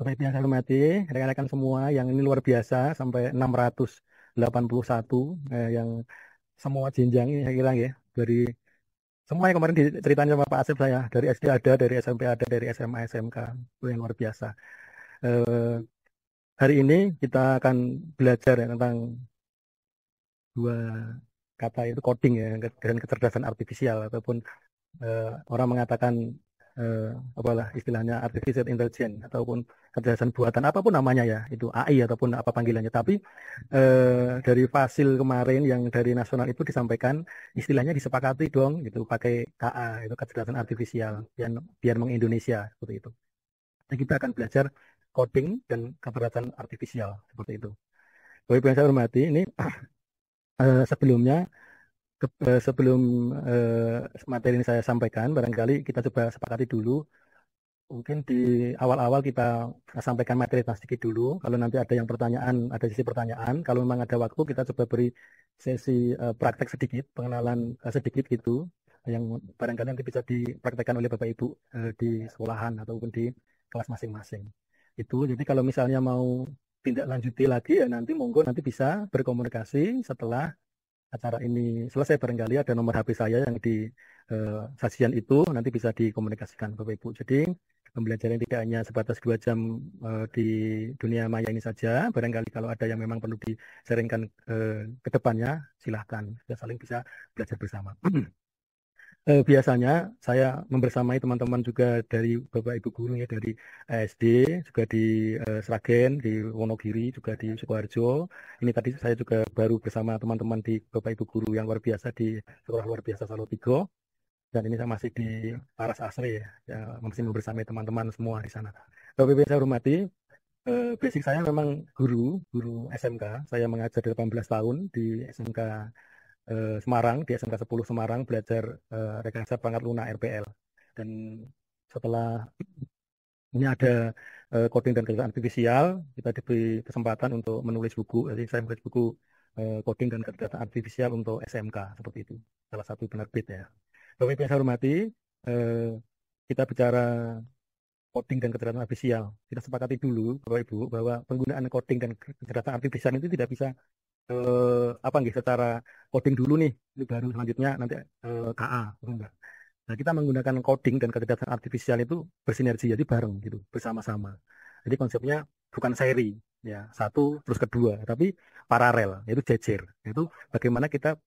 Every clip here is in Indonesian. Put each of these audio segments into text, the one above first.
Bapak Ibu yang saya hormati, rekan-rekan semua yang ini luar biasa sampai 681 yang semua jenjang ini saya kira ya dari semua yang kemarin diceritain sama Pak Asep saya dari SD ada, dari SMP ada, dari SMA SMK itu yang luar biasa. Eh, Hari ini kita akan belajar ya, tentang dua kata itu coding ya dan kecerdasan artifisial ataupun eh, orang mengatakan eh, apalah istilahnya artificial intelligence ataupun kecerdasan buatan apapun namanya ya itu AI ataupun apa panggilannya tapi dari Fasil kemarin yang dari nasional itu disampaikan istilahnya disepakati dong gitu pakai KA itu kecerdasan artifisial biar mengindonesia seperti itu. Jadi kita akan belajar coding dan kecerdasan artifisial seperti itu. Bapak Ibu yang saya hormati ini sebelumnya sebelum materi ini saya sampaikan, barangkali kita coba sepakati dulu. Mungkin di awal-awal kita sampaikan materi sedikit dulu. Kalau nanti ada yang pertanyaan, ada sesi pertanyaan. Kalau memang ada waktu, kita coba beri sesi praktek sedikit, pengenalan sedikit gitu, yang barangkali nanti bisa dipraktekkan oleh Bapak Ibu di sekolahan ataupun di kelas masing-masing. Itu. Jadi kalau misalnya mau tindak lanjuti lagi ya nanti monggo nanti bisa berkomunikasi setelah acara ini selesai barangkali ada nomor HP saya yang di sajian itu nanti bisa dikomunikasikan Bapak Ibu. Jadi pembelajaran tidak hanya sebatas 2 jam di dunia maya ini saja. Barangkali kalau ada yang memang perlu di-sharingkan ke depannya, silahkan. Kita saling bisa belajar bersama. Biasanya saya membersamai teman-teman juga dari Bapak Ibu guru ya dari SD, juga di Sragen, di Wonogiri, juga di Sukoharjo. Ini tadi saya juga baru bersama teman-teman di Bapak Ibu guru yang luar biasa di Sekolah Luar Biasa Salotigo. Dan ini saya masih di Paras Asri ya, masih membersamai teman-teman semua di sana. Bapak Ibu yang saya hormati, basic saya memang guru SMK. Saya mengajar 18 tahun di SMK Semarang, di SMK 10 Semarang belajar rekayasa perangkat lunak RPL. Dan setelah ini ada coding dan kecerdasan artifisial, kita diberi kesempatan untuk menulis buku. Jadi saya menulis buku coding dan kecerdasan artifisial untuk SMK seperti itu. Salah satu penerbit ya. Bapak Ibu yang saya hormati, eh, kita bicara coding dan kecerdasan artifisial. Kita sepakati dulu, Bapak Ibu, bahwa penggunaan coding dan kecerdasan artifisial itu tidak bisa apa nggih secara coding dulu nih, ini baru selanjutnya nanti KA, enggak. Nah, kita menggunakan coding dan kecerdasan artifisial itu bersinergi, jadi bareng gitu, bersama-sama. Jadi konsepnya bukan seri, ya satu terus kedua, tapi paralel, yaitu jejer. Itu bagaimana kita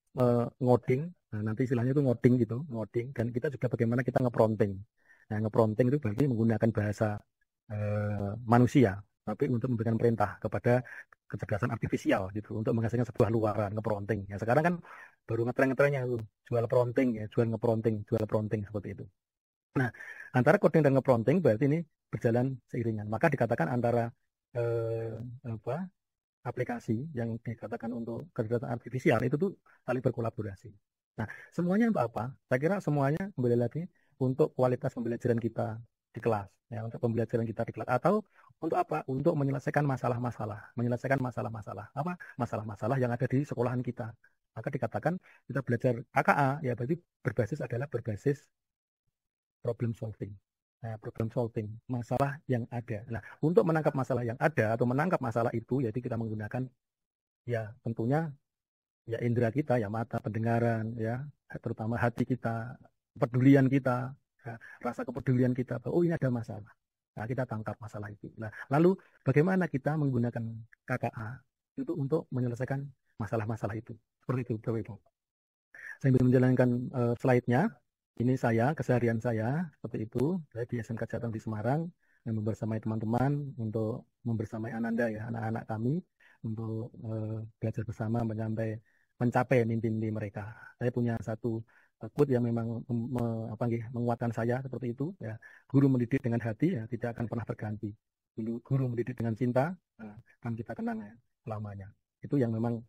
ngoding, nah, nanti istilahnya itu ngoding gitu, ngoding, dan kita juga bagaimana kita ngeprompting. Nah, ngeprompting itu berarti menggunakan bahasa manusia, tapi untuk memberikan perintah kepada kecerdasan artifisial gitu, untuk menghasilkan sebuah luaran ngeprompting. Ya sekarang kan baru ngetren-ngetrennya tuh jual prompting ya, jual ngeprompting, jual prompting seperti itu. Nah, antara coding dan ngeprompting berarti ini berjalan seiringan. Maka dikatakan antara apa aplikasi yang dikatakan untuk kecerdasan artifisial itu tuh saling berkolaborasi. Nah, semuanya untuk apa? Saya kira semuanya kembali lagi untuk kualitas pembelajaran kita di kelas, ya, untuk pembelajaran kita di kelas atau untuk apa? Untuk menyelesaikan masalah-masalah, menyelesaikan masalah-masalah apa? Masalah-masalah yang ada di sekolahan kita. Maka dikatakan kita belajar KKA ya berarti berbasis problem solving. Nah, problem solving, masalah yang ada. Nah, untuk menangkap masalah yang ada atau menangkap masalah itu, yaitu kita menggunakan ya tentunya ya indera kita, ya mata, pendengaran, ya terutama hati kita, kepedulian kita, ya, rasa kepedulian kita. Oh ini ada masalah. Nah, kita tangkap masalah itu. Nah, lalu bagaimana kita menggunakan KKA itu untuk menyelesaikan masalah-masalah itu. Seperti itu, Bapak Ibu. Sambil menjalankan slide-nya, ini saya, keseharian saya, seperti itu. Saya di SMK Jateng di Semarang, yang membersamai teman-teman, untuk membersamai Ananda ya, anak-anak kami, untuk belajar bersama mencapai mimpi-mimpi mereka. Saya punya satu quote yang memang apa nggih, menguatkan saya seperti itu ya. Guru mendidik dengan hati ya tidak akan pernah berganti. Guru mendidik dengan cinta akan kita kenang ya, selamanya. Itu yang memang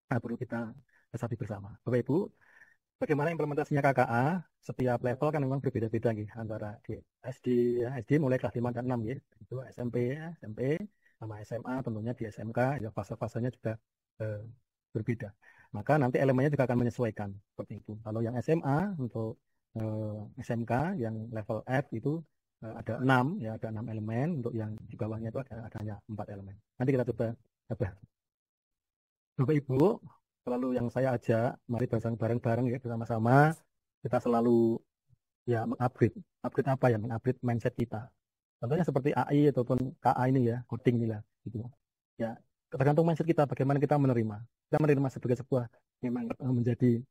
perlu kita resapi bersama. Bapak Ibu, bagaimana implementasinya KKA? Setiap level kan memang berbeda-beda nih antara di SD ya, SD mulai kelas 5 dan 6 ya. Itu SMP ya, SMP sama SMA tentunya di SMK ya fase-fasenya juga eh, berbeda. Maka nanti elemennya juga akan menyesuaikan seperti itu. Kalau yang SMA untuk SMK yang level F itu ada 6 ya, ada 6 elemen. Untuk yang di bawahnya itu ada hanya 4 elemen. Nanti kita coba Bapak Ibu, selalu yang saya ajak, mari bareng-bareng ya bersama-sama kita selalu ya mengupgrade. Upgrade apa ya? Mengupgrade mindset kita. Contohnya seperti AI ataupun KA ini ya, coding ini lah gitu. Ya, tergantung mindset kita bagaimana kita menerima. Kita menerima sebagai sebuah memang menjadi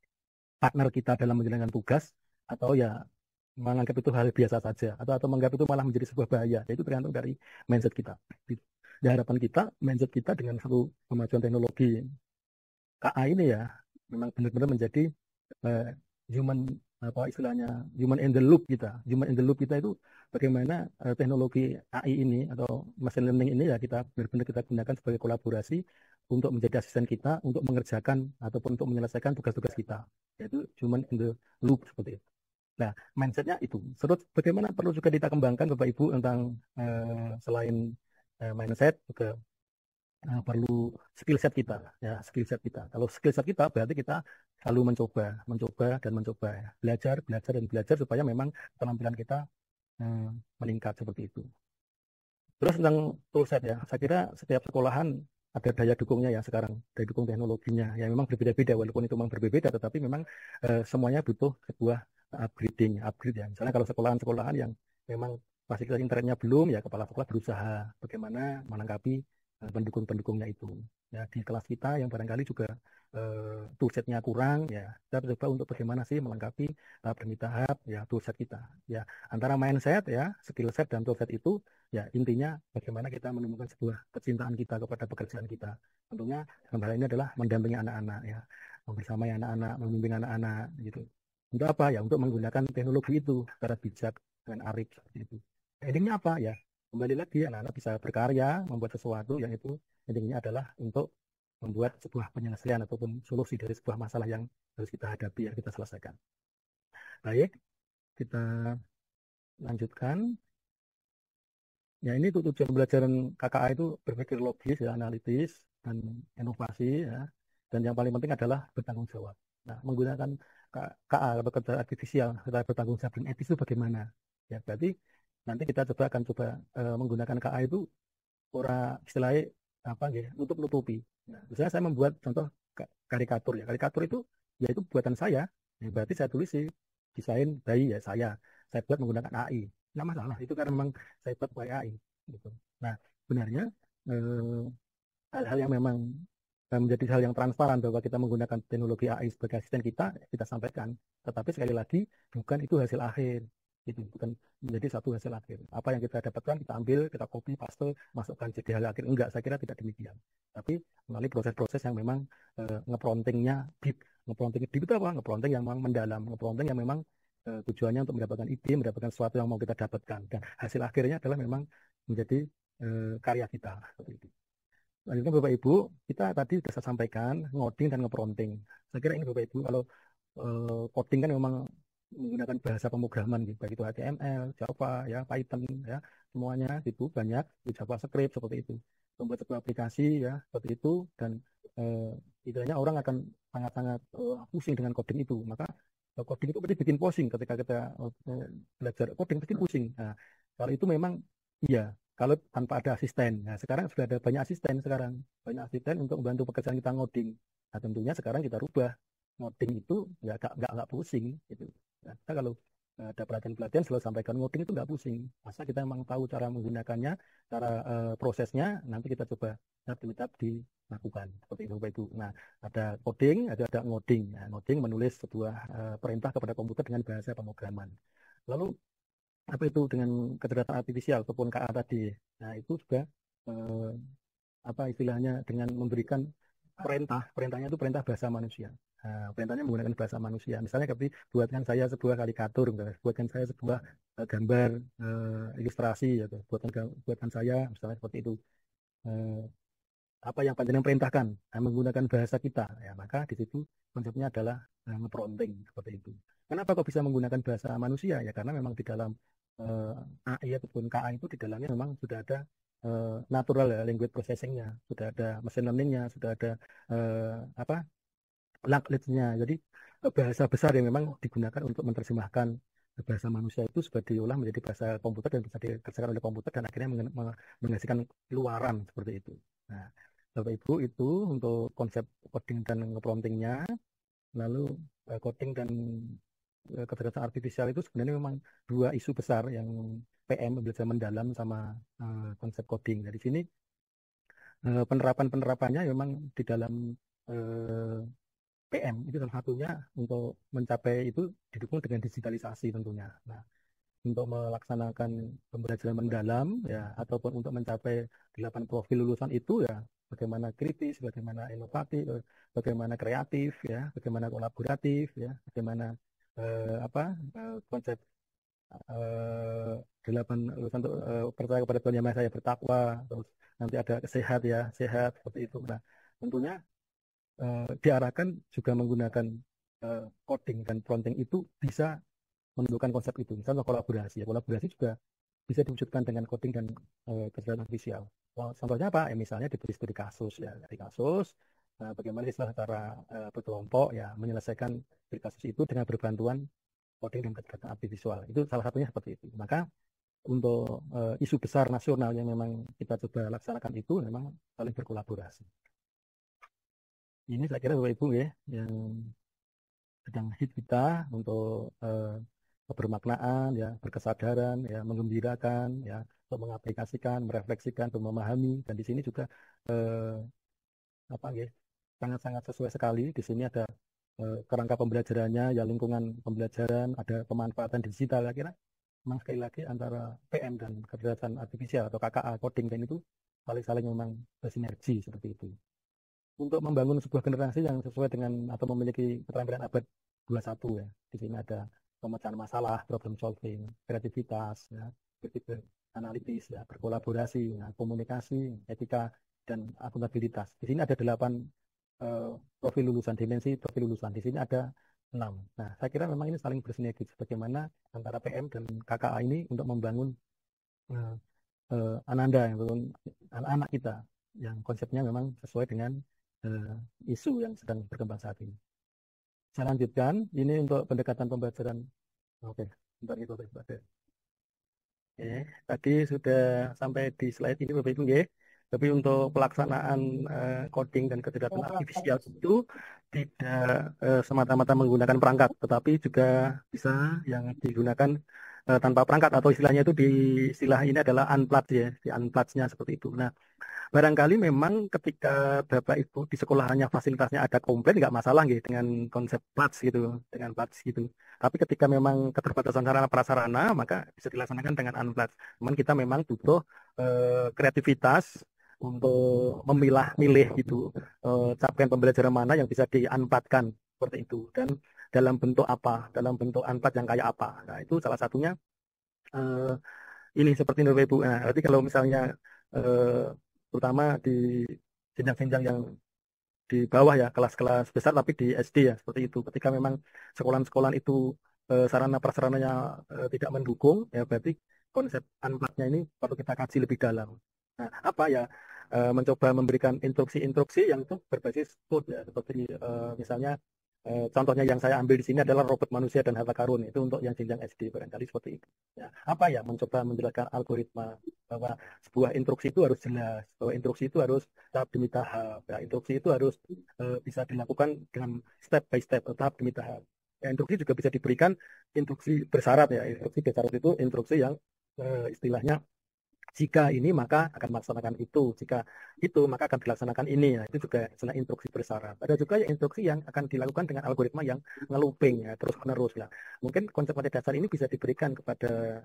partner kita dalam menjalankan tugas, atau ya menganggap itu hal biasa saja, atau menganggap itu malah menjadi sebuah bahaya. Ya, itu tergantung dari mindset kita. Di harapan kita, mindset kita dengan satu kemajuan teknologi KA ini ya memang benar-benar menjadi eh, human, apa istilahnya, human in the loop kita. Human in the loop kita itu bagaimana teknologi AI ini atau machine learning ini ya kita benar-benar kita gunakan sebagai kolaborasi untuk menjadi asisten kita untuk mengerjakan ataupun untuk menyelesaikan tugas-tugas kita, yaitu human in the loop seperti itu. Nah, mindsetnya itu. Terus bagaimana perlu juga kita kembangkan Bapak Ibu tentang selain mindset juga perlu skill set kita, ya skill set kita. Kalau skill set kita berarti kita selalu mencoba dan mencoba ya. Belajar dan belajar supaya memang penampilan kita eh, meningkat seperti itu. Terus tentang toolset ya, saya kira setiap sekolahan ada daya dukungnya ya sekarang, daya dukung teknologinya yang memang berbeda-beda, walaupun itu memang berbeda, tetapi memang semuanya butuh sebuah upgrade ya. Misalnya kalau sekolahan-sekolahan yang memang fasilitas internetnya belum, ya kepala sekolah berusaha bagaimana menanggapi pendukung-pendukungnya itu. Ya di kelas kita yang barangkali juga toolsetnya kurang, ya kita coba untuk bagaimana sih melengkapi tahap demi tahap ya toolset kita. Ya antara mindset ya, skill set dan toolset itu ya intinya bagaimana kita menemukan sebuah kecintaan kita kepada pekerjaan kita. Tentunya dalam hal ini adalah mendampingi anak-anak ya, membersamai anak-anak, membimbing anak-anak gitu. Untuk apa ya? Untuk menggunakan teknologi itu secara bijak dan arif seperti itu. Endingnya apa ya? Kembali lagi anak-anak bisa berkarya, membuat sesuatu yang itu endingnya adalah untuk membuat sebuah penyelesaian ataupun solusi dari sebuah masalah yang harus kita hadapi, yang kita selesaikan. Baik, kita lanjutkan. Ya ini tuh tujuan pembelajaran KKA itu berpikir logis, ya, analitis, dan inovasi, ya. Dan yang paling penting adalah bertanggung jawab. Nah, menggunakan KA atau kerja artifisial kita bertanggung jawab dan etis itu bagaimana? Ya, berarti nanti kita coba menggunakan KA itu ora istilahnya apa ya, nutup-nutupi. Nah, misalnya saya membuat contoh karikatur ya. Karikatur itu ya itu buatan saya. Ya, berarti saya tulis sih desain bayi ya saya buat menggunakan AI. Nggak masalah, itu kan memang saya buat pakai AI gitu. Nah, sebenarnya eh, hal-hal yang memang menjadi hal yang transparan bahwa kita menggunakan teknologi AI sebagai asisten kita sampaikan. Tetapi sekali lagi bukan itu hasil akhir, itu bukan menjadi satu hasil akhir. Apa yang kita dapatkan kita ambil, kita copy, paste, masukkan jadi hal akhir. Enggak, saya kira tidak demikian. Tapi melalui proses-proses yang memang ngeprontingnya deep, ngepronting deep itu apa? Ngepronting yang memang mendalam, ngepronting yang memang tujuannya untuk mendapatkan ide, mendapatkan sesuatu yang mau kita dapatkan. Dan hasil akhirnya adalah memang menjadi karya kita. Seperti itu. Lanjutnya Bapak Ibu, kita tadi sudah saya sampaikan ngoding dan ngepronting. Saya kira ini Bapak Ibu, kalau coding kan memang menggunakan bahasa pemrograman gitu, baik itu HTML, Java, ya, Python, ya, semuanya itu banyak di JavaScript seperti itu. Membuat sebuah aplikasi ya seperti itu, dan idenya orang akan sangat-sangat pusing dengan coding itu. Maka coding itu pasti bikin pusing ketika kita belajar coding pasti pusing. Nah, kalau itu memang iya, kalau tanpa ada asisten. Nah, sekarang sudah ada banyak asisten sekarang. Banyak asisten untuk membantu pekerjaan kita ngoding. Nah, tentunya sekarang kita rubah. Ngoding itu ya nggak pusing gitu. Nah, kita kalau ada pelatihan-pelatihan selalu sampaikan ngoding itu nggak pusing. Masa kita memang tahu cara menggunakannya, cara prosesnya, nanti kita coba tahap-tahap dilakukan. Seperti itu, Bapak Ibu. Nah, ada coding, ada ngoding. Nah, ngoding menulis sebuah perintah kepada komputer dengan bahasa pemrograman. Lalu apa itu dengan kecerdasan artifisial ataupun KA tadi. Nah, itu juga eh, apa istilahnya dengan memberikan perintahnya itu perintah bahasa manusia. Nah, perintahnya menggunakan bahasa manusia. Misalnya seperti buatkan saya sebuah karikatur, misalnya. Buatkan saya sebuah gambar ilustrasi, atau buatkan saya misalnya seperti itu. Eh, apa yang panjenengan perintahkan, menggunakan bahasa kita, ya maka di situ konsepnya adalah nge-prompting seperti itu. Kenapa kok bisa menggunakan bahasa manusia? Ya karena memang di dalam AI ataupun KA itu di dalamnya memang sudah ada natural ya, language processing-nya, sudah ada machine learning-nya, sudah ada apa language-nya. Jadi bahasa besar yang memang digunakan untuk menerjemahkan bahasa manusia itu sudah diolah menjadi bahasa komputer dan bisa dikerjakan oleh komputer dan akhirnya menghasilkan keluaran seperti itu. Nah, Bapak Ibu itu untuk konsep coding dan promptingnya, lalu coding dan kecerdasan artifisial itu sebenarnya memang dua isu besar yang PM belajar mendalam sama konsep coding. Dari sini penerapan-penerapannya memang di dalam eh, PM itu salah satunya untuk mencapai itu didukung dengan digitalisasi tentunya. Nah, untuk melaksanakan pembelajaran mendalam ya ataupun untuk mencapai 8 profil lulusan itu ya bagaimana kritis, bagaimana inovatif, bagaimana kreatif ya, bagaimana kolaboratif ya, bagaimana konsep eh, 8 lulusan untuk percaya kepada Tuhan Yang Maha Esa ya bertakwa, terus nanti ada sehat ya, sehat seperti itu. Nah, tentunya diarahkan juga menggunakan coding dan prompting itu bisa menentukan konsep itu. Misalnya kolaborasi, ya kolaborasi juga bisa diwujudkan dengan coding dan kecerdasan artifisial. Contohnya apa? Ya, misalnya diberi studi kasus ya, dari kasus bagaimana siswa secara berkelompok ya menyelesaikan studi kasus itu dengan berbantuan coding dan kecerdasan artifisial. Itu salah satunya seperti itu. Maka untuk isu besar nasional yang memang kita coba laksanakan itu memang saling berkolaborasi. Ini saya kira Bapak Ibu ya yang sedang hit kita untuk kebermaknaan ya, berkesadaran ya, menggembirakan ya, untuk mengaplikasikan, merefleksikan, untuk memahami dan di sini juga eh, apa ya, sangat-sangat sesuai sekali. Di sini ada kerangka pembelajarannya ya, lingkungan pembelajaran, ada pemanfaatan digital. Ya kira memang sekali lagi antara PM dan kecerdasan artifisial atau KKA coding dan itu saling-saling memang bersinergi seperti itu untuk membangun sebuah generasi yang sesuai dengan atau memiliki keterampilan abad 21 ya. Di sini ada pemecahan masalah, problem solving, kreativitas, ya, berpikir analitis, ya, berkolaborasi, ya, komunikasi, etika, dan akuntabilitas. Di sini ada 8 profil lulusan, dimensi profil lulusan. Di sini ada 6. Nah, saya kira memang ini saling bersinergi. Bagaimana antara PM dan KKA ini untuk membangun eh, Ananda yang anak-anak kita yang konsepnya memang sesuai dengan isu yang sedang berkembang saat ini. Saya lanjutkan, ini untuk pendekatan pembelajaran. Oke, bentar itu. Oke, tadi sudah sampai di slide ini Bapak Ibu, ya. Tapi untuk pelaksanaan coding dan kecerdasan artifisial itu tidak semata-mata menggunakan perangkat, tetapi juga bisa yang digunakan tanpa perangkat atau istilahnya itu di istilah ini adalah unplugged ya, di unplugged-nya seperti itu. Nah, barangkali memang ketika Bapak Ibu di sekolahannya fasilitasnya ada komplain nggak masalah gitu dengan konsep PLATS gitu, dengan PLATS gitu. Tapi ketika memang keterbatasan sarana prasarana maka bisa dilaksanakan dengan unplugged. Cuman kita memang butuh kreativitas untuk memilah-milih gitu capaian pembelajaran mana yang bisa diunpluggedkan seperti itu dan dalam bentuk apa, dalam bentuk unplugged yang kayak apa. Nah, itu salah satunya eh, ini seperti ini Bapak Ibu. Nah, berarti kalau misalnya eh, terutama di jenjang-jenjang yang di bawah ya, kelas-kelas besar tapi di SD ya, seperti itu. Ketika memang sekolah-sekolah itu sarana prasarananya tidak mendukung, ya berarti konsep unplugged-nya ini perlu kita kaji lebih dalam. Nah, apa ya? Mencoba memberikan instruksi-instruksi yang itu berbasis code ya, seperti misalnya contohnya yang saya ambil di sini adalah robot manusia dan harta karun itu untuk yang jenjang SD barangkali seperti itu. Ya, apa ya mencoba menjelaskan algoritma bahwa sebuah instruksi itu harus jelas, bahwa instruksi itu harus tahap demi tahap. Ya, instruksi itu harus bisa dilakukan dengan step by step, tahap demi tahap. Ya, instruksi juga bisa diberikan instruksi bersyarat ya. Instruksi bersyarat itu instruksi yang istilahnya jika ini maka akan melaksanakan itu, jika itu maka akan dilaksanakan ini. Nah, itu juga istilah instruksi bersyarat. Ada juga ya instruksi yang akan dilakukan dengan algoritma yang ngeluping ya, terus menerus lah. Mungkin konsep pada dasar ini bisa diberikan kepada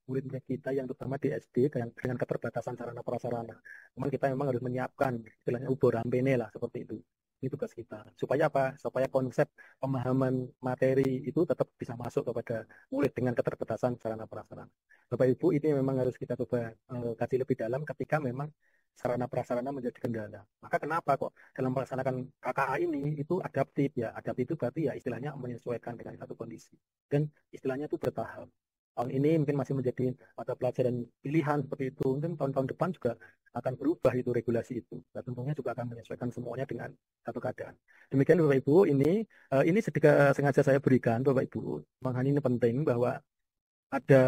murid-murid kita yang terutama di SD dengan keterbatasan sarana prasarana. Cuman kita memang harus menyiapkan istilahnya ubur ampene lah seperti itu. Ini tugas kita. Supaya apa? Supaya konsep pemahaman materi itu tetap bisa masuk kepada murid dengan keterbatasan sarana prasarana. Bapak Ibu ini memang harus kita coba kaji lebih dalam ketika memang sarana prasarana menjadi kendala. Maka kenapa kok dalam melaksanakan KKA ini itu adaptif ya? Adaptif itu berarti ya istilahnya menyesuaikan dengan satu kondisi dan istilahnya itu bertahap. tahun ini mungkin masih menjadi mata pelajaran pilihan seperti itu. Mungkin tahun-tahun depan juga akan berubah itu regulasi itu. Dan tentunya juga akan menyesuaikan semuanya dengan satu keadaan. Demikian Bapak Ibu, ini sedikit sengaja saya berikan Bapak Ibu. Makanya ini penting bahwa ada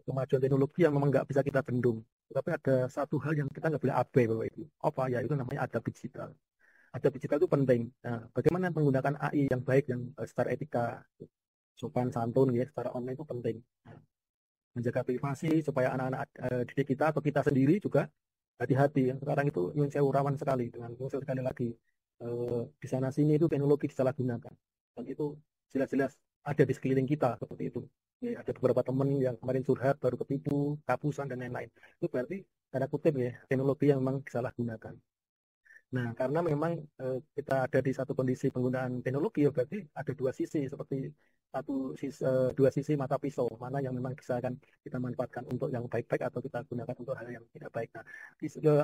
kemajuan teknologi yang memang nggak bisa kita bendung. Tapi ada satu hal yang kita nggak boleh abai Bapak Ibu. Apa ya? Itu namanya adab digital. Adab digital itu penting. Nah, bagaimana menggunakan AI yang baik, yang secara etika, sopan santun ya, secara online itu penting. Menjaga privasi supaya anak-anak didik kita atau kita sendiri juga hati-hati. Yang sekarang itu nyun sewu rawan sekali dengan nyun sewu sekali lagi di sana sini itu teknologi disalahgunakan dan itu jelas-jelas ada di sekeliling kita seperti itu. Ya, ada beberapa teman yang kemarin curhat baru ketipu, kapusan dan lain-lain. Itu berarti tanda kutip ya teknologi yang memang disalahgunakan. Nah, karena memang kita ada di satu kondisi penggunaan teknologi, ya berarti ada dua sisi seperti dua sisi mata pisau, mana yang memang bisa akan kita manfaatkan untuk yang baik-baik atau kita gunakan untuk hal yang tidak baik. Nah,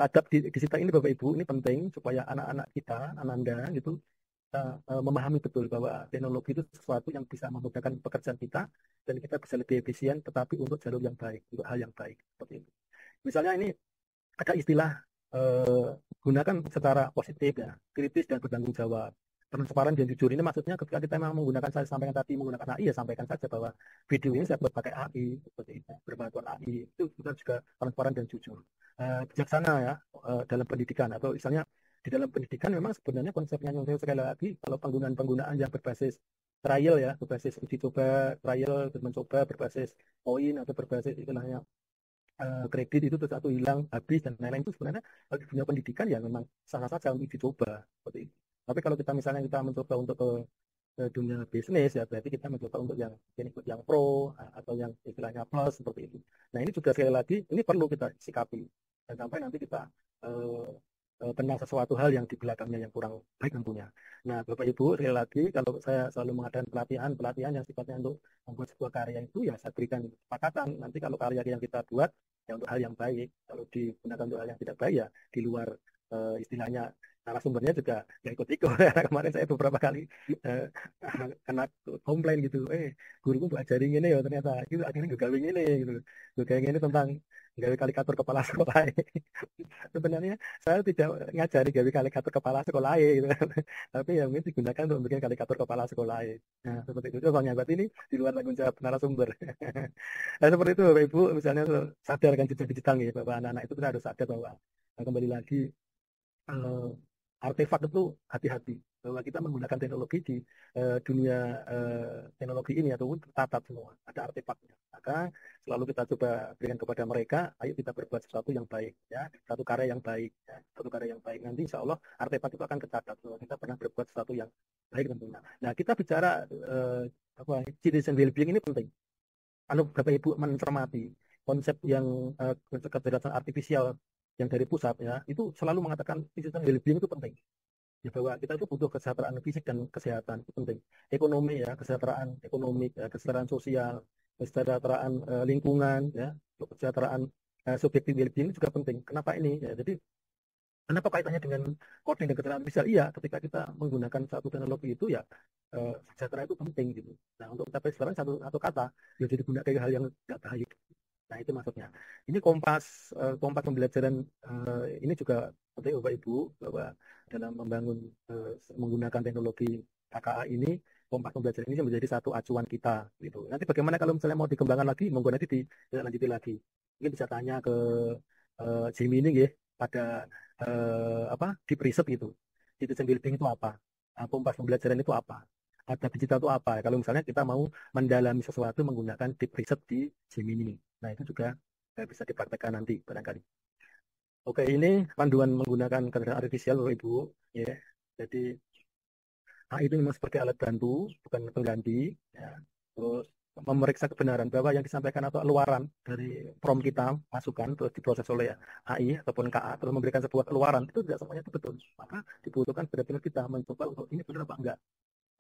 adab di sisi ini Bapak Ibu ini penting supaya anak-anak kita, ananda gitu, kita memahami betul bahwa teknologi itu sesuatu yang bisa memudahkan pekerjaan kita dan kita bisa lebih efisien, tetapi untuk jalur yang baik, untuk hal yang baik seperti itu. Misalnya ini ada istilah eh, gunakan secara positif ya, kritis dan bertanggung jawab. Transparan dan jujur ini maksudnya ketika kita memang menggunakan, saya sampaikan tadi menggunakan AI ya sampaikan saja bahwa video ini saya buat pakai AI seperti itu, berbantuan AI itu kita juga transparan dan jujur. Bijaksana ya dalam pendidikan atau misalnya di dalam pendidikan memang sebenarnya konsepnya yang saya sekali lagi kalau penggunaan-penggunaan yang berbasis trial ya, berbasis uji coba, trial dan mencoba berbasis poin atau berbasis istilahnya kredit itu terus satu hilang habis dan lain-lain itu sebenarnya kalau di dunia pendidikan ya memang sah saja untuk dicoba seperti itu. Tapi kalau kita misalnya kita mencoba untuk ke dunia bisnis ya berarti kita mencoba untuk yang ikut yang pro atau yang istilahnya plus seperti itu. Nah ini juga sekali lagi ini perlu kita sikapi dan sampai nanti kita eh, kena sesuatu hal yang di belakangnya yang kurang baik tentunya. Nah Bapak Ibu sekali lagi kalau saya selalu mengadakan pelatihan yang sifatnya untuk membuat sebuah karya itu ya saya berikan kesepakatan nanti kalau karya yang kita buat ya untuk hal yang baik. Kalau digunakan untuk hal yang tidak baik ya di luar istilahnya narasumbernya juga ya ikut-ikut. Karena kemarin saya beberapa kali eh, kena komplain gitu. Guruku mbak ajarin ini ya ternyata itu akhirnya gue gawe ini gitu. Gue kayak gini tentang gawe kalikator kepala sekolah. Sebenarnya saya tidak ngajari gawe kalikator kepala sekolah gitu. Tapi yang ini digunakan untuk membuat kalikator kepala sekolah. Nah, seperti itu. Soalnya berarti ini di luar tanggung jawab narasumber. Nah, seperti itu Bapak Ibu, misalnya sadarkan jejak digital nih, bahwa anak-anak itu kita harus sadar bahwa kembali lagi eh, artefak itu hati-hati bahwa kita menggunakan teknologi di dunia teknologi ini ataupun tercatat semua ada artefaknya maka selalu kita coba berikan kepada mereka ayo kita berbuat sesuatu yang baik ya satu karya yang baik ya. Satu karya yang baik nanti insya Allah artefak itu akan tercatat bahwa kita pernah berbuat sesuatu yang baik tentunya. Nah kita bicara apa citizen well-being ini penting. Anu Bapak Ibu mencermati konsep yang kecerdasan artifisial yang dari pusat ya itu selalu mengatakan digital well-being itu penting ya bahwa kita itu butuh kesejahteraan fisik dan kesehatan itu penting ekonomi ya kesejahteraan ekonomi ya, kesejahteraan sosial kesejahteraan lingkungan ya kesejahteraan subjektif well-being itu juga penting kenapa ini ya jadi kenapa kaitannya dengan coding dan kesejahteraan artifisial iya ketika kita menggunakan satu teknologi itu ya sejahtera itu penting gitu nah untuk kita sekarang satu kata ya jadi guna kayak hal yang tidak baik. Nah, itu maksudnya. Ini kompas pembelajaran ini juga penting Bapak Ibu bahwa dalam membangun menggunakan teknologi KKA ini kompas pembelajaran ini menjadi satu acuan kita gitu. Nanti bagaimana kalau misalnya mau dikembangkan lagi, monggo nanti dilanjuti lagi. Mungkin bisa tanya ke Gemini ya pada apa di preset gitu. Citizen building itu apa? Kompas pembelajaran itu apa? Ada digital itu apa? Kalau misalnya kita mau mendalami sesuatu menggunakan deep research di Gemini. Nah, itu juga bisa dipraktekkan nanti barangkali. Oke, ini panduan menggunakan kecerdasan artifisial, Bapak Ibu. Ya, jadi AI itu memang sebagai alat bantu, bukan pengganti. Ya. Terus memeriksa kebenaran bahwa yang disampaikan atau luaran dari prompt kita masukan terus diproses oleh AI ataupun KA terus memberikan sebuah keluaran itu tidak semuanya itu betul. Maka dibutuhkan benar-benar kita mencoba untuk ini benar apa enggak.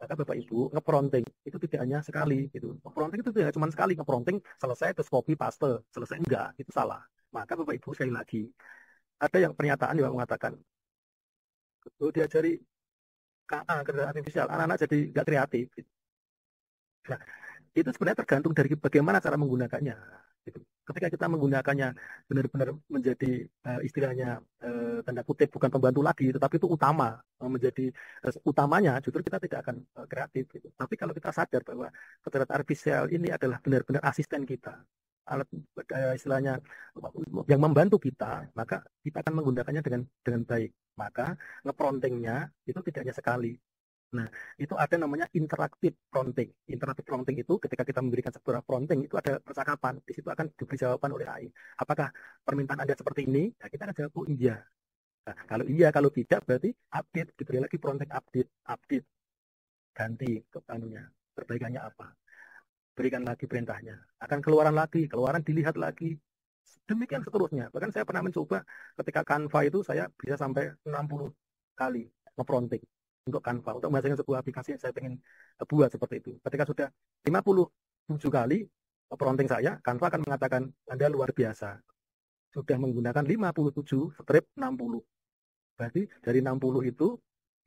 Maka Bapak Ibu ngepronting itu tidak hanya sekali gitu. Ngepronting itu tidak cuma sekali ngepronting selesai terus copy paste selesai enggak itu salah. Maka Bapak Ibu sekali lagi ada yang pernyataan yang mengatakan diajari KA kerja artifisial anak-anak jadi nggak kreatif. Nah, itu sebenarnya tergantung dari bagaimana cara menggunakannya. Gitu. Ketika kita menggunakannya benar-benar menjadi istilahnya tanda kutip bukan pembantu lagi, tetapi itu utama, menjadi utamanya, justru kita tidak akan kreatif. Gitu. Tapi kalau kita sadar bahwa kecerdasan artifisial ini adalah benar-benar asisten kita, alat istilahnya yang membantu kita, maka kita akan menggunakannya dengan baik. Maka ngepromptingnya itu tidak hanya sekali. Nah, itu ada namanya interaktif prompting. Interaktif prompting itu ketika kita memberikan sebuah prompting itu ada percakapan. Di situ akan diberi jawaban oleh AI. Apakah permintaan Anda seperti ini? Nah, kita akan jawab oh, iya. Nah, kalau iya, kalau tidak berarti update. Diberi lagi prompting update, update, ganti ke anunya. Perbaikannya apa? Berikan lagi perintahnya. Akan keluaran lagi, keluaran dilihat lagi. Demikian seterusnya. Bahkan saya pernah mencoba ketika Canva itu saya bisa sampai 60 kali nge-prompting untuk Canva, untuk menghasilkan sebuah aplikasi yang saya ingin buat seperti itu. Ketika sudah 57 kali prompting saya, Canva akan mengatakan Anda luar biasa. Sudah menggunakan 57 strip 60. Berarti dari 60 itu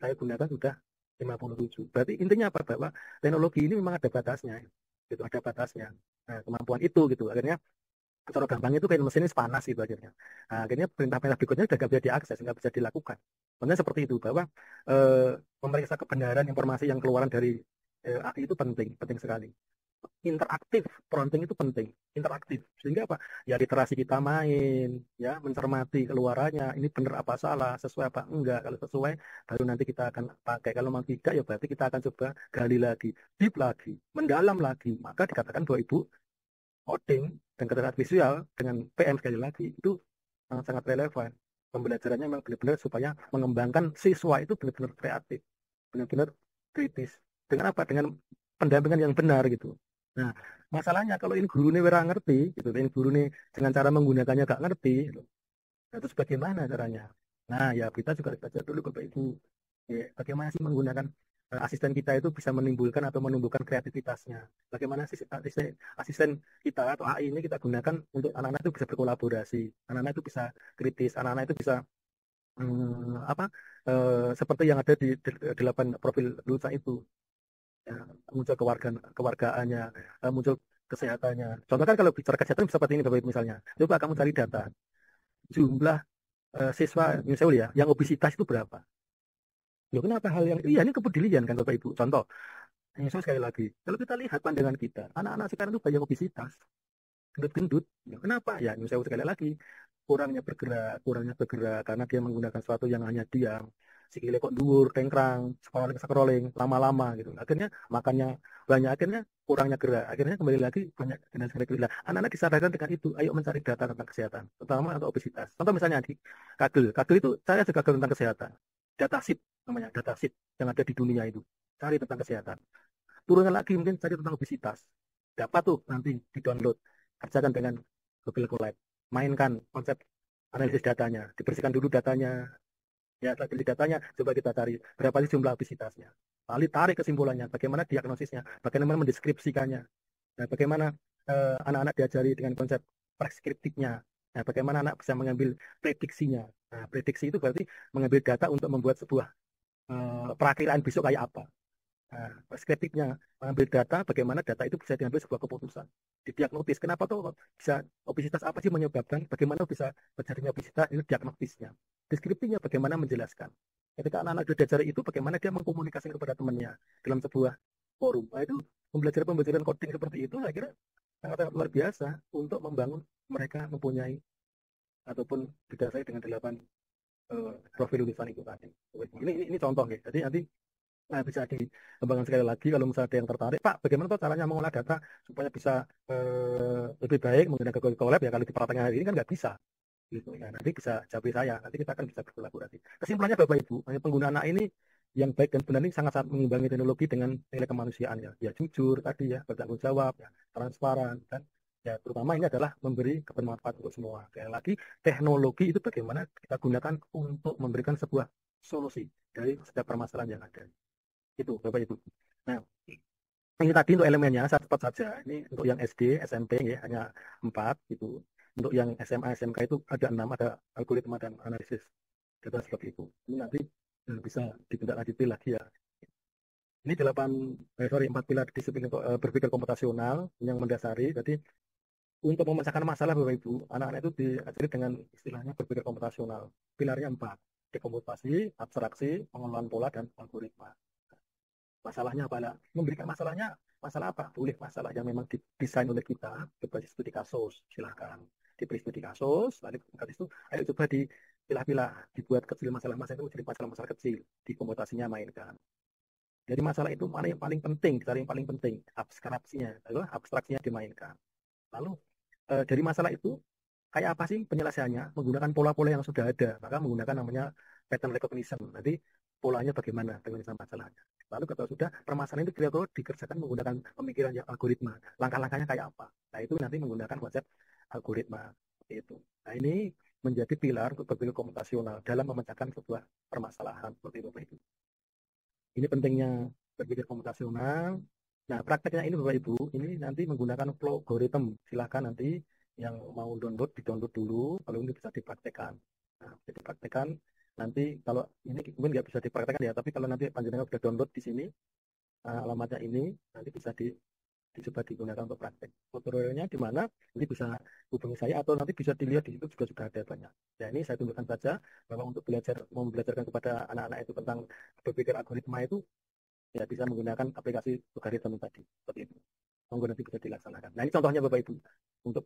saya gunakan sudah 57. Berarti intinya apa? Bahwa teknologi ini memang ada batasnya. Gitu, ada batasnya. Nah, kemampuan itu gitu. Akhirnya cara gampang itu kayak mesin panas gitu akhirnya. Nah, akhirnya perintah-perintah berikutnya udah nggak bisa diakses, nggak bisa dilakukan. Makanya seperti itu bahwa memeriksa kebenaran informasi yang keluaran dari AI itu penting, penting sekali. Interaktif prompting itu penting, interaktif. Sehingga apa? Ya literasi kita main, ya mencermati keluarannya, ini benar apa salah, sesuai apa enggak. Kalau sesuai, baru nanti kita akan pakai. Kalau memang tidak, ya berarti kita akan coba gali lagi, deep lagi, mendalam lagi. Maka dikatakan bahwa Ibu coding dan keterangan visual dengan PM sekali lagi itu sangat relevan. Pembelajarannya memang benar-benar supaya mengembangkan siswa itu benar-benar kreatif, benar-benar kritis. Dengan apa? Dengan pendampingan yang benar gitu. Nah, masalahnya kalau ini guru ini ora ngerti, gitu, ini guru ini dengan cara menggunakannya gak ngerti, gitu. Nah, terus bagaimana caranya? Nah, ya kita juga belajar dulu Bapak Ibu. Ya, bagaimana sih menggunakan asisten kita itu bisa menimbulkan atau menumbuhkan kreativitasnya. Bagaimana sih asisten kita atau AI ini kita gunakan untuk anak-anak itu bisa berkolaborasi, anak-anak itu bisa kritis, anak-anak itu bisa apa seperti yang ada di 8 profil Lusa itu. Ya, muncul kewargaannya, muncul kesehatannya. Contoh kan kalau bicara kesehatan seperti ini Bapak Ibu misalnya. Coba kamu cari data jumlah siswa New Seoul ya yang obesitas itu berapa? Loh, kenapa hal yang iya ini kepedulian kan Bapak Ibu. Contoh, misal sekali lagi, kalau kita lihat pandangan kita, anak-anak sekarang itu banyak obesitas, gendut-gendut. Ya, kenapa? Ya, misal sekali lagi, kurangnya bergerak karena dia menggunakan sesuatu yang hanya diam. Sikile kok dhuwur, tengkrang, scrolling, lama-lama gitu. Akhirnya makannya banyak, akhirnya kurangnya gerak. Akhirnya kembali lagi banyak dan sebagainya. Anak-anak disadarkan dengan itu, ayo mencari data tentang kesehatan, terutama untuk obesitas. Contoh misalnya di Kagel, Kagel itu saya juga Kagel tentang kesehatan. Datasit namanya, datasit yang ada di dunia itu. Cari tentang kesehatan. Turunkan lagi mungkin cari tentang obesitas. Dapat tuh nanti di-download. Kerjakan dengan Google Colab. Mainkan konsep analisis datanya. Dibersihkan dulu datanya. Ya, setelah beli datanya, coba kita cari berapa sih jumlah obesitasnya. Lalu tarik kesimpulannya, bagaimana diagnosisnya, bagaimana mendeskripsikannya, nah, bagaimana anak-anak diajari dengan konsep preskriptifnya, nah, bagaimana anak bisa mengambil prediksinya. Nah, prediksi itu berarti mengambil data untuk membuat sebuah perakiraan besok kayak apa. Nah, perspektifnya mengambil data, bagaimana data itu bisa diambil sebuah keputusan. Didiagnosis, kenapa tuh bisa obesitas apa sih menyebabkan, bagaimana bisa terjadinya obesitas, itu diagnosisnya. Deskripsinya bagaimana menjelaskan. Ketika anak-anak sudah diajari itu, bagaimana dia mengkomunikasikan kepada temannya dalam sebuah forum. Nah, itu pembelajaran-pembelajaran coding seperti itu, saya kira sangat-sangat luar biasa untuk membangun mereka mempunyai ataupun didasari dengan 8 profil lulusan itu tadi. Ini contoh ya. Jadi nanti nah, bisa dikembangkan sekali lagi kalau misalnya ada yang tertarik, Pak, bagaimana tuh caranya mengolah data supaya bisa lebih baik menggunakan Google Colab ya kalau di pertanyaan hari ini kan nggak bisa. Gitu. Ya, nanti bisa jawab saya, nanti kita akan bisa berkolaborasi. Kesimpulannya Bapak Ibu, penggunaan AI ini yang baik dan benar ini sangat-sangat mengimbangi teknologi dengan nilai kemanusiaan ya. Ya jujur tadi ya, bertanggung jawab, ya, transparan dan ya terutama ini adalah memberi kebermanfaat untuk semua. Sekali lagi, teknologi itu bagaimana kita gunakan untuk memberikan sebuah solusi dari setiap permasalahan yang ada. Itu Bapak Ibu. Nah, ini tadi untuk elemennya saya cepat saja. Ini untuk yang SD, SMP ya hanya 4 gitu. Untuk yang SMA, SMK itu ada 6, ada algoritma dan analisis data seperti itu. Ini nanti bisa ditindaklanjuti lagi ya. Ini 4 pilar disiplin berpikir komputasional yang mendasari. Jadi untuk memecahkan masalah Bapak Ibu, anak-anak itu diajari dengan istilahnya berpikir komputasional. Pilarnya 4, dekomputasi, abstraksi, pengelolaan pola, dan algoritma. Masalahnya apa? Lah? Memberikan masalahnya, masalah apa? Boleh masalah yang memang didesain oleh kita berbasis studi kasus, silahkan. Diberi studi kasus, lalu habis itu ayo coba dipilah-pilah, dibuat kecil masalah-masalah itu menjadi masalah-masalah kecil, di komputasinya mainkan. Jadi masalah itu mana yang paling penting, cari yang paling penting, abstraksinya, lalu abstraksinya dimainkan. Lalu dari masalah itu kayak apa sih penyelesaiannya? Menggunakan pola-pola yang sudah ada, maka menggunakan namanya pattern recognition. Nanti polanya bagaimana penyelesaian masalahnya. Lalu kalau sudah permasalahan itu kira-kira dikerjakan menggunakan pemikiran yang algoritma. Langkah-langkahnya kayak apa? Nah itu nanti menggunakan konsep algoritma. Seperti itu. Nah ini menjadi pilar untuk berpikir komputasional dalam memecahkan sebuah permasalahan. Seperti itu. Ini pentingnya berpikir komputasional. Nah, prakteknya ini Bapak Ibu, ini nanti menggunakan flow algorithm. Silahkan nanti yang mau download, di-download dulu, kalau ini bisa dipraktekkan. Nah, bisa dipraktekkan. Nanti kalau ini mungkin nggak bisa dipraktekkan ya, tapi kalau nanti panjenengan sudah download di sini, alamatnya ini, nanti bisa dicoba digunakan untuk praktek. Tutorialnya di mana? Nanti bisa hubungi saya atau nanti bisa dilihat di situ juga sudah ada banyak. Ya ini saya tunjukkan saja bahwa untuk mau belajarkan kepada anak-anak itu tentang berpikir algoritma itu ya bisa menggunakan aplikasi logaritma tadi seperti itu. Monggo nanti bisa dilaksanakan. Nah ini contohnya Bapak Ibu untuk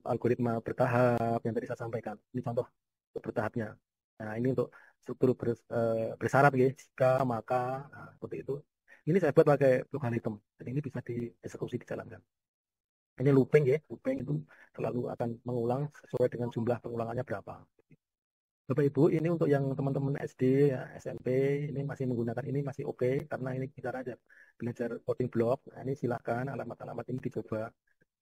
algoritma bertahap yang tadi saya sampaikan. Ini contoh untuk bertahapnya. Nah ini untuk struktur bersyarat ya, jika maka seperti itu. Ini saya buat pakai logaritma. Dan ini bisa dieksekusi dijalankan. Ini looping ya, looping itu selalu akan mengulang sesuai dengan jumlah pengulangannya berapa. Bapak Ibu, ini untuk yang teman-teman SD, ya, SMP, ini masih menggunakan ini masih oke, karena ini kita aja belajar coding block. Nah, ini silakan alamat-alamat ini dicoba.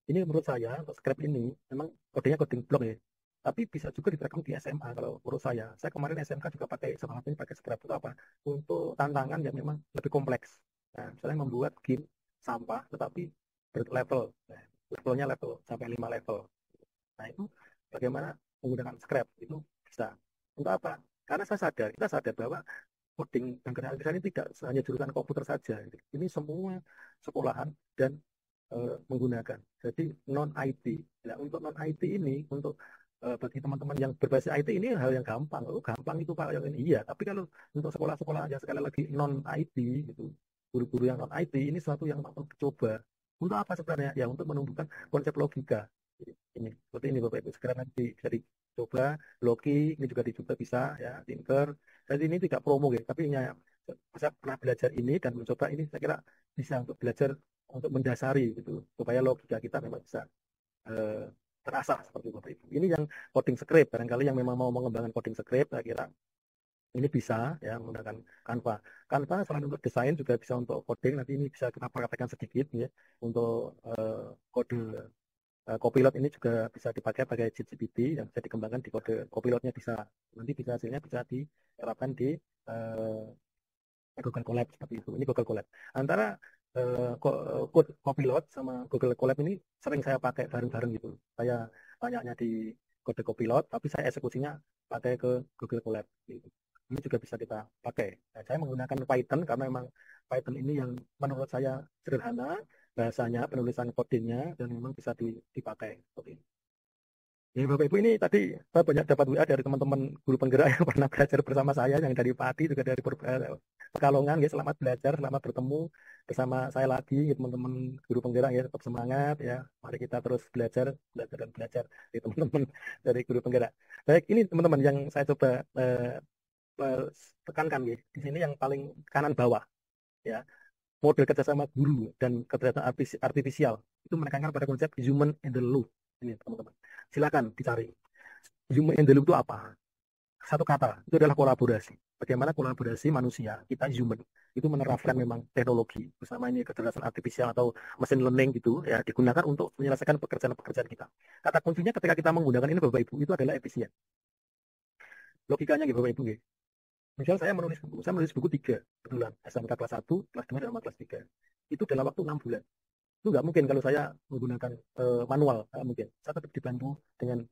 Ini menurut saya untuk script ini memang kodenya coding block ya. Tapi bisa juga diterapkan di SMA kalau menurut saya. Saya kemarin SMK juga pakai salah satunya pakai script itu apa? Untuk tantangan yang memang lebih kompleks. Nah, misalnya membuat game sampah tetapi berlevel. Nah, levelnya level sampai 5 level. Nah, itu bagaimana menggunakan script itu bisa. Untuk apa? Karena kita sadar bahwa coding dan grafik design ini tidak hanya jurusan komputer saja. Ini semua sekolahan dan menggunakan. Jadi non IT. Nah, untuk non IT ini, untuk bagi teman-teman yang berbasis IT ini hal yang gampang. Oh, gampang itu Pak yang ini. Iya, tapi kalau untuk sekolah-sekolah yang sekali lagi non IT gitu, guru-guru yang non IT ini suatu yang perlu dicoba. Untuk apa sebenarnya? Ya untuk menumbuhkan konsep logika. Ini seperti ini Bapak Ibu. Sekarang nanti bisa dicoba Loki, ini juga dicoba bisa ya, Tinker. Jadi ini tidak promo gitu, tapi ya saya pernah belajar ini dan mencoba ini saya kira bisa untuk belajar untuk mendasari gitu supaya logika kita memang bisa eh, terasa seperti itu. Ini yang coding script barangkali yang memang mau mengembangkan coding script saya kira ini bisa ya menggunakan Canva. Canva selain untuk desain juga bisa untuk coding. Nanti ini bisa kita praktekkan sedikit ya untuk kode Copilot ini juga bisa dipakai pakai ChatGPT yang bisa dikembangkan di kode Copilotnya bisa nanti bisa hasilnya bisa diterapkan di Google Colab seperti itu. Ini Google Colab. Antara code Copilot sama Google Colab ini sering saya pakai bareng-bareng gitu. Saya banyaknya di kode Copilot, tapi saya eksekusinya pakai ke Google Colab. Gitu. Ini juga bisa kita pakai. Nah, saya menggunakan Python karena memang Python ini yang menurut saya sederhana, bahasanya, penulisan kodenya, dan memang bisa dipakai. Seperti ini. Ya, Bapak Ibu ini tadi saya banyak dapat WA dari teman-teman guru penggerak yang pernah belajar bersama saya, yang dari Pati juga dari Pekalongan. Ya, selamat belajar, selamat bertemu bersama saya lagi, ya, teman-teman guru penggerak ya tetap semangat ya. Mari kita terus belajar, belajar dan belajar dari teman-teman dari guru penggerak. Baik, ini teman-teman yang saya coba eh, tekankan ya. Di sini yang paling kanan bawah ya, model kerjasama guru dan kecerdasan artifisial itu menekankan pada konsep human in the loop. Ini teman-teman. Silakan dicari. Human in the loop itu apa? Satu kata, itu adalah kolaborasi. Bagaimana kolaborasi manusia, kita human, itu menerapkan memang teknologi, bersama ini kecerdasan artifisial atau machine learning gitu, ya digunakan untuk menyelesaikan pekerjaan-pekerjaan kita. Kata kuncinya ketika kita menggunakan ini Bapak Ibu, itu adalah efisien. Logikanya gitu Bapak Ibu. Gitu. Misal saya menulis buku 3, kebetulan, SMK kelas 1, kelas 2, dan kelas 3. Itu dalam waktu 6 bulan. Itu nggak mungkin kalau saya menggunakan manual, nggak mungkin. Saya tetap dibantu dengan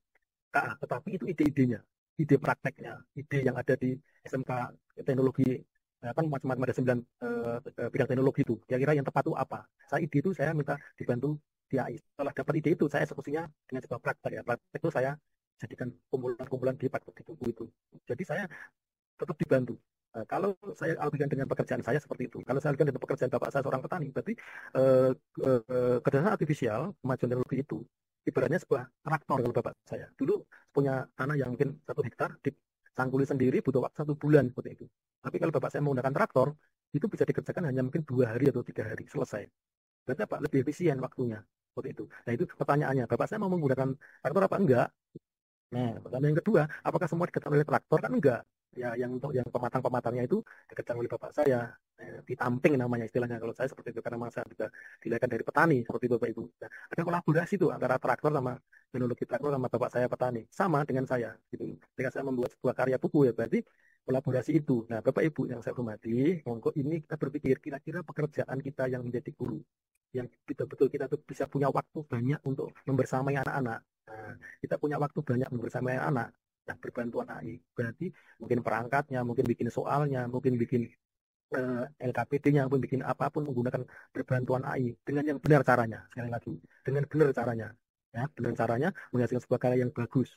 KA, tetapi itu ide-idenya, ide prakteknya, ide yang ada di SMK teknologi kan macam-macam ada 9 bidang teknologi itu. Kira-kira yang tepat itu apa? Saya ide itu saya minta dibantu di AI. Setelah dapat ide itu saya eksekusinya dengan sebuah praktek ya. Praktek itu saya jadikan kumpulan-kumpulan di praktek di buku itu. Jadi saya tetap dibantu. Kalau saya alihkan dengan pekerjaan saya seperti itu. Kalau saya alihkan dengan pekerjaan bapak saya seorang petani, berarti eh, kecerdasan artifisial, kemajuan teknologi itu ibaratnya sebuah traktor kalau bapak saya. Dulu punya tanah yang mungkin 1 hektar, disangkuli sendiri butuh waktu 1 bulan seperti itu. Tapi kalau bapak saya menggunakan traktor, itu bisa dikerjakan hanya mungkin 2 hari atau 3 hari selesai. Berarti apa? Lebih efisien waktunya. Seperti itu. Nah itu pertanyaannya, bapak saya mau menggunakan traktor apa enggak? Nah, pertanyaan yang kedua, apakah semua dikerjakan oleh traktor? Kan enggak. Ya, yang untuk yang pematang-pematangnya itu dikerjakan oleh bapak saya. Ditamping namanya istilahnya. Kalau saya seperti itu, karena memang saya juga dilahirkan dari petani, seperti bapak ibu. Nah, ada kolaborasi tuh antara traktor sama teknologi traktor sama bapak saya petani. Sama dengan saya. Gitu. Ketika saya membuat sebuah karya buku ya, berarti kolaborasi itu. Nah, bapak ibu yang saya hormati, monggo ini kita berpikir, kira-kira pekerjaan kita yang menjadi guru, yang betul-betul kita tuh bisa punya waktu banyak untuk membersamai anak-anak. Nah, kita punya waktu banyak bersama anak, nah berbantuan AI. Berarti mungkin perangkatnya, mungkin bikin soalnya, mungkin bikin LKPD-nya, mungkin bikin apapun menggunakan berbantuan AI dengan yang benar caranya. Sekali lagi, dengan benar caranya. Ya, dengan caranya menghasilkan sebuah karya yang bagus.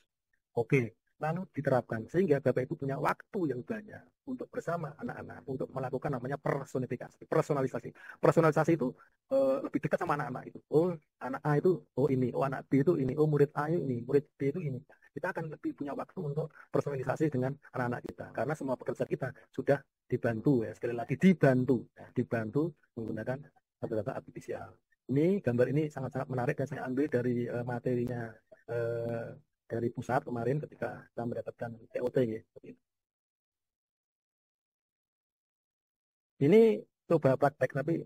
Oke, lalu diterapkan sehingga Bapak Ibu punya waktu yang banyak untuk bersama anak-anak untuk melakukan namanya personifikasi, personalisasi. Personalisasi itu lebih dekat sama anak-anak itu. Oh, anak A itu oh ini, oh anak B itu ini, oh murid A ini, murid B itu ini. Kita akan lebih punya waktu untuk personalisasi dengan anak-anak kita karena semua pekerjaan kita sudah dibantu ya. Sekali lagi dibantu, ya, dibantu menggunakan data artifisial. Ini gambar ini sangat-sangat menarik dan saya ambil dari materinya eh, dari pusat kemarin ketika kita mendapatkan TOT ya. Ini coba praktek tapi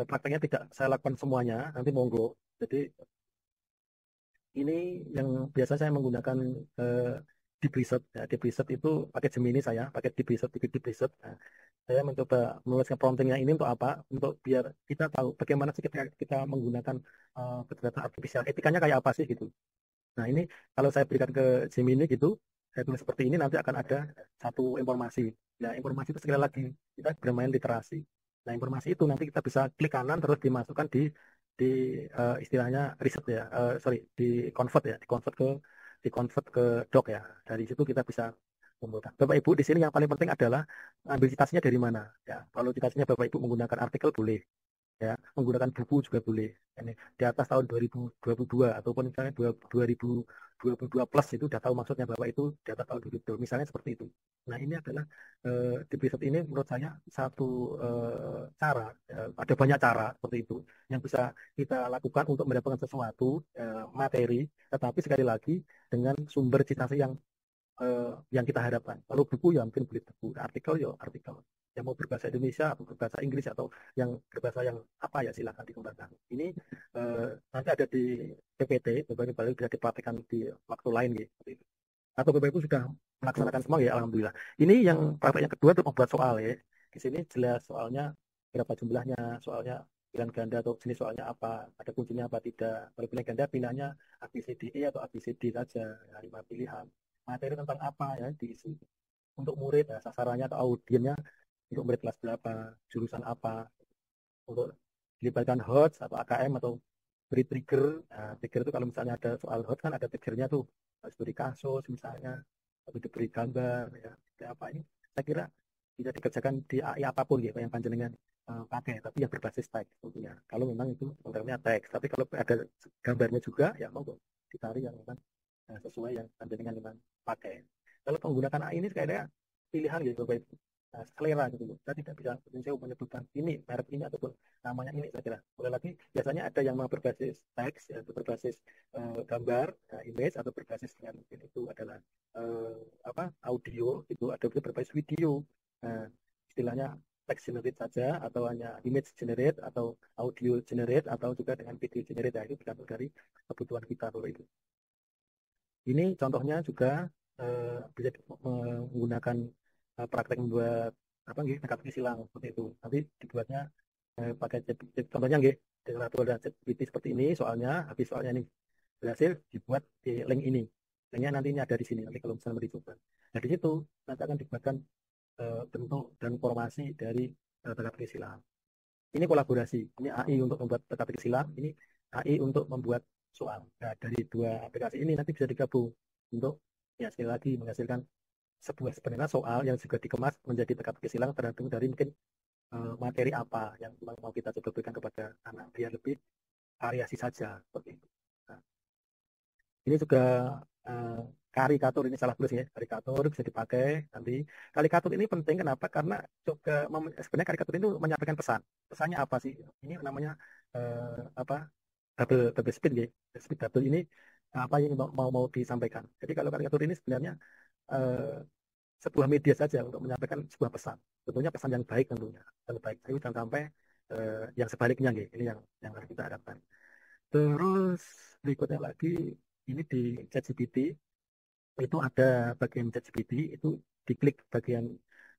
prakteknya tidak saya lakukan semuanya, nanti monggo. Jadi ini yang biasa saya menggunakan eh, Deep Research. Ya, Deep Research itu pakai Gemini saya, pakai Deep Research, Deep Research. Nah, saya mencoba menuliskan promptingnya ini untuk apa? Untuk biar kita tahu bagaimana sih kita menggunakan kecerdasan artifisial. Etikanya kayak apa sih gitu. Nah, ini kalau saya berikan ke Gemini gitu, saya tulis seperti ini nanti akan ada satu informasi. Nah, informasi itu sekali lagi kita bermain literasi. Nah, informasi itu nanti kita bisa klik kanan terus dimasukkan di istilahnya riset ya, sorry, di convert ke doc ya. Dari situ kita bisa membuat. Bapak Ibu di sini yang paling penting adalah ambil citasinya dari mana. Ya, kalau citasinya Bapak Ibu menggunakan artikel boleh, ya menggunakan buku juga boleh ini di atas tahun 2022 ataupun misalnya 2022 plus itu udah tahu maksudnya bahwa itu di atas tahun 2022 misalnya seperti itu. Nah ini adalah di episode ini menurut saya satu cara, ada banyak cara seperti itu yang bisa kita lakukan untuk mendapatkan sesuatu materi, tetapi sekali lagi dengan sumber citasi yang kita harapkan. Kalau buku ya mungkin beli buku, artikel ya artikel. Yang mau berbahasa Indonesia atau berbahasa Inggris atau yang berbahasa yang apa ya silakan dikembangkan. Ini nanti ada di PPT, Bapak Ibu bisa dipraktikkan di waktu lain gitu. Atau Bapak Ibu sudah melaksanakan semua ya Alhamdulillah. Ini yang praktek yang kedua untuk membuat soal ya. Di sini jelas soalnya berapa jumlahnya, soalnya pilihan ganda atau jenis soalnya apa, ada kuncinya apa tidak. Kalau pilihan ganda pilihannya ABCDE atau ABCD saja, ya, 5 pilihan materi tentang apa ya diisi untuk murid ya, sasarannya atau audiennya untuk murid kelas berapa, jurusan apa, untuk dilibatkan HOTS atau AKM atau beri trigger. Nah, trigger itu kalau misalnya ada soal HOTS kan ada triggernya tuh, studi kasus misalnya, atau diberi gambar ya, kayak apa ini. Saya kira bisa dikerjakan di AI apapun ya, yang panjenengan pakai, tapi yang berbasis teks tentunya. Kalau memang itu programnya teks, tapi kalau ada gambarnya juga ya monggo dicari yang memang sesuai yang panjenengan memang pakai. Kalau menggunakan AI ini kayaknya pilihan gitu, baik selera gitu loh. Saya tidak bisa saya menyebutkan ini merek ini ataupun namanya ini saya kira. Boleh lagi biasanya ada yang mau berbasis teks yaitu berbasis gambar, image atau berbasis dengan mungkin itu adalah eh, apa audio itu ada juga berbasis video. Nah, istilahnya text generate saja atau hanya image generate atau audio generate atau juga dengan video generate ya, itu tergantung dari kebutuhan kita kalau itu. Ini contohnya juga bisa menggunakan praktek membuat apa nggih teka-teki silang seperti itu. Nanti dibuatnya pakai contohnya nggih dengan ada ChatGPT seperti ini soalnya habis soalnya ini berhasil dibuat di link ini. Linknya nanti ini ada di sini nanti kalau misalnya mau dicoba. Nah di situ nanti akan dibuatkan bentuk dan formasi dari teka-teki silang. Ini kolaborasi. Ini AI untuk membuat teka-teki silang, ini AI untuk membuat soal. Nah, dari dua aplikasi ini nanti bisa digabung untuk ya sekali lagi menghasilkan sebuah sebenarnya soal yang juga dikemas menjadi teka-teki silang tergantung dari mungkin materi apa yang memang mau kita coba berikan kepada anak biar lebih variasi saja seperti itu. Nah, ini juga eh, karikatur ini salah tulis ya. Karikatur bisa dipakai nanti. Karikatur ini penting kenapa? Karena juga sebenarnya karikatur itu menyampaikan pesan. Pesannya apa sih? Ini namanya apa? Double double speed ya. Speed double ini apa yang mau disampaikan. Jadi kalau karikatur ini sebenarnya eh, sebuah media saja untuk menyampaikan sebuah pesan. Tentunya pesan yang baik tentunya. Yang baik. Tapi jangan sampai yang sebaliknya gitu. Ini yang harus kita harapkan. Terus berikutnya lagi ini di ChatGPT itu ada bagian ChatGPT itu diklik bagian